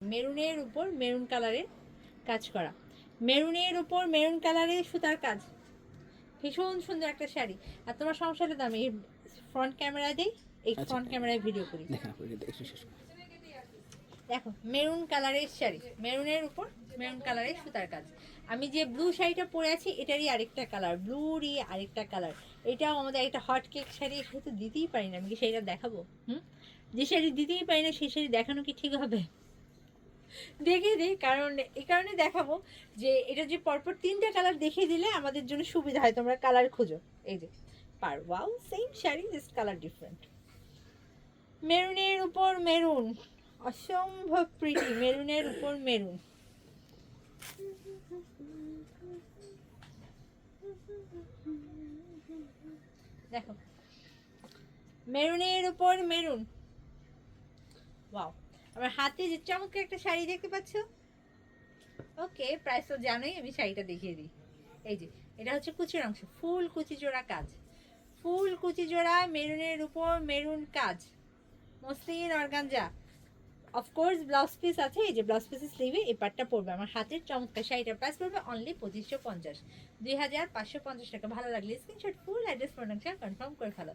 মেরুনের উপর মেরুন কালারের কাজ করা, মেরুনের উপর মেরুন কালারের সুতার কাজ, ভীষণ সুন্দর একটা শাড়ি। আর তোমার সমস্যাটা তো আমি ফ্রন্ট ক্যামেরা দিই, এই ফ্রন্ট ক্যামেরায় ভিডিও করি। দেখো মেরুন কালারের শাড়ি, মেরুনের উপর মেরুন কালারের সুতার কাজ। আমি যে ব্লু শাড়িটা পরে আছি এটারই আরেকটা কালার, ব্লুরই আরেকটা কালার। এটাও আমাদের একটা হট কেক শাড়ি, সেটা দিতেই পারি না, আমি কি শাড়িটা দেখাবো? যে শাড়ি দিতেই পারি না সেই শাড়ি দেখানো কি ঠিক হবে? দেখিয়ে দিই, কারণ এই কারণে দেখাবো যে এটা যে পরপর তিনটা কালার দেখিয়ে দিলে আমাদের জন্য সুবিধা হয়, তোমরা কালার খোঁজো। এই যে পার, wow same sari just colour different. মেরুনের উপর মেরুন, অসম্ভব প্রিটি, মেরুনের উপর মেরুন। দেখো মেরুনের উপর মেরুন, ওয়াও। আমার হাতে যে চমৎকার একটা শাড়ি দেখতে পাচ্ছ, ওকে প্রাইস তো জানোই, আমি শাড়িটা দেখিয়ে দিই। এই যে এটা হচ্ছে কুচির অংশ, ফুল কুচি জোড়া কাজ, ফুল কুচি জোড়া মেরুনের উপর মেরুন কাজ, muslin organza. Of course blouse piece আছে, এই যে ব্লাউজ পিসের স্লিভে এই পার্টটা পড়বে। আমার হাতের চমৎকার শাড়িটার প্রাইস পড়বে অনলি 2550, 2550 টাকা। ভালো লাগলে screenshot full address product confirm করে ফেলো।